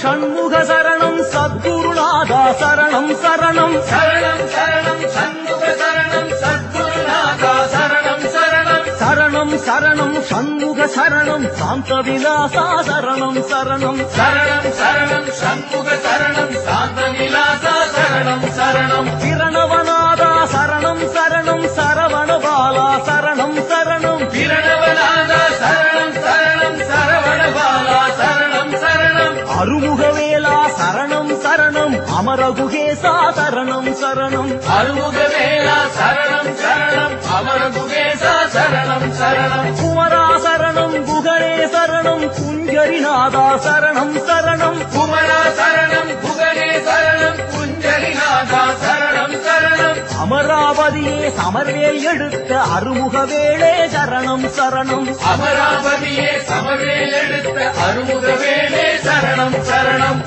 ஷண்முக சரணம் சத்குருநாதா சரணம் சரணம் சரணம் சரணம் சண்முக சரணம் சத்குருநாதா சரணம் சரணம் சரணம் சரணம் ஷண்முக சரணம் சாந்த விலாசா சரணம் சரணம் சரணம் சரணம் சண்முக சரணம் சாந்த விலாசா சரணம் சரணம் பிரணவநாதா சரணம் சரணம் சரவணபாலா சரணம் சரணம் பிரணவநாதா சரணம் சரணம் சரவணபாலா சரணம் சரணம் அருமுகவேலா சரணம் சரணம் அமரகுகேசா சரணம் சரணம் அருமுகவேலா சரணம் சரணம் அமரகுகேசா சரணம் சரணம் குமரா சரணம் குகணே சரணம் குஞ்சரிநாதா சரணம் சரணம் குமரா சரணம் குகனே சரணம் குஞ்சரிநாதா சரணம் சரணம் அமராவதியே சமர்வேல் எடுத்த அருமுகவேளே சரணம் சரணம் அமராவதியே சமவேல் எடுத்த அருமுகவேலே சரணம் சரணம்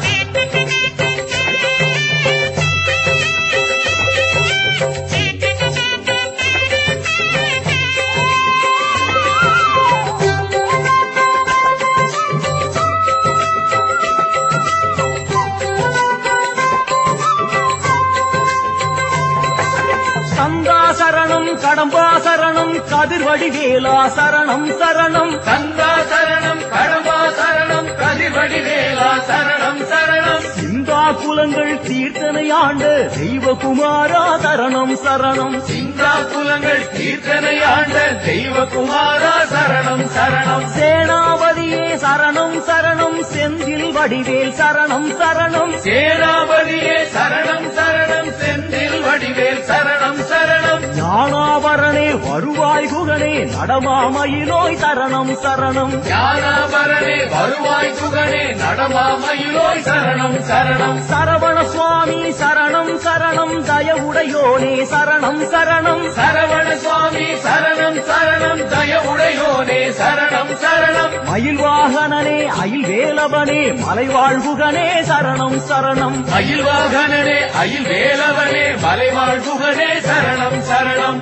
சந்தா சரணம் கடம்பா சரணம் கதிர்வடிவேலா சரணம் சரணம் கந்தா சரணம் கடம்பா சரணம் கதிர்வடிவேலா சரணம் சரணம் சிந்தா குலங்கள் தீர்த்தனை ஆண்ட தெய்வகுமாரா சரணம் சரணம் சிந்தா குலங்கள் தீர்த்தனை ஆண்ட தெய்வகுமாரா சரணம் சரணம் சேனாபதியே சரணம் சரணம் செந்தில் வடிவேல் சரணம் சரணம் சேனாபதியே சரணம் சரணம் செந்தில் வடிவேல் சரணம் சரணம் ஞானாபரணே வருவாய் குகனே நடமாமயிலோய் சரணம் சரணம் ஞானாபரணே வருவாய் குகனே நடமாமயிலோய் சரணம் சரணம் சரவண சுவாமி சரணம் சரணம் தயவுடையோனே சரணம் சரணம் சரவண சுவாமி சரணம் சரணம் தயவுடையோனே சரணம் சரணம் மயில் வாகனனே அயில் வேலவனே மலைவாழ்குகனே சரணம் சரணம் மயில் வாகனனே அயில் வேலவனே மலைவாழ் குகனே சரணம் சரணம்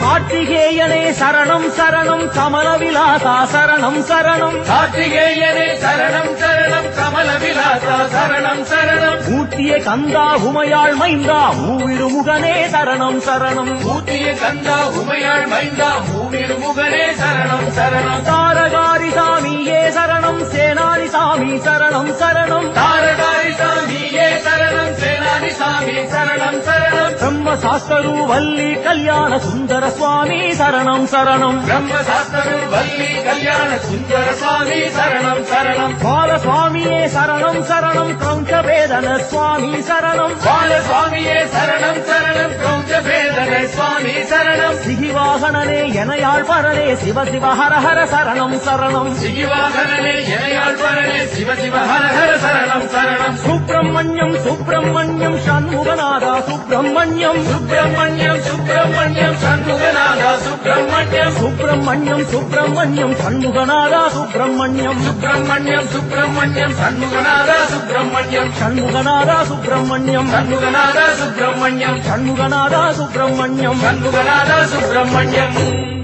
கார்த்திகேயனே சரணம் சரணம் கமலவிலாசா சரணம் சரணம் கார்த்திகேயனே சரணம் சரணம் கமல விலாசா சரணம் சரணம் ஊட்டிய கந்தா உமையாள் மைந்தா மூவிருமுகனே சரணம் சரணம் ஊட்டிய கந்தா உமையாள் மைந்தா மூவிரு முகனே சரணம் சரணம் தாரகாரி சாமியே சரணம் சேனாதி சாமி சரணம் சரணம் தாரகாரி சாமியே சரணம் சேனாதி சாமி சரணம் சரணம் பிரம்மசாஸ்தரு வள்ளி கல்யாண சுந்தர சுவாமி சரணம் சரணம் பிரம்மசாஸ்திரு வள்ளி கல்யாண சுந்தர சுவாமி சரணம் சரணம் பாலசுவாமியே சரணம் சரணம் கௌஞ்சபேதன சுவாமி சரணம் பாலசுவாமியே சரணம் சரணம் கௌஞ்சபேதன சுவாமி சரணம் சிகிவாகனனே எனையாள் பரனே சிவ சிவ ஹர ஹர சரணம் சரணம் சிகிவாகனனே எனையாழ்வரனே சிவ சிவ ஹர ஹர சரணம் சரணம் சுப்பிரமணியம் சுப்பிரமணியம் சண்முகநாதா சுப்பிரமணியம் சுப்பிரமணியம் சுப்பிரமணியம் சண்முகநாதா சுப்பிரமணியம் சுப்பிரமணியம் சுப்பிரமணியம் சண்முகநாதா சுப்பிரமணியம் சுப்பிரமணியம் சுப்பிரமணியம் சண்முகநாதா சுப்பிரமணியம் சண்முகநாதா சுப்பிரமணியம் சண்முகநாதா சுப்பிரமணியம் சண்முகநாதா சுப்பிரமணியம் சண்முகநாதா சுப்பிரமணியம்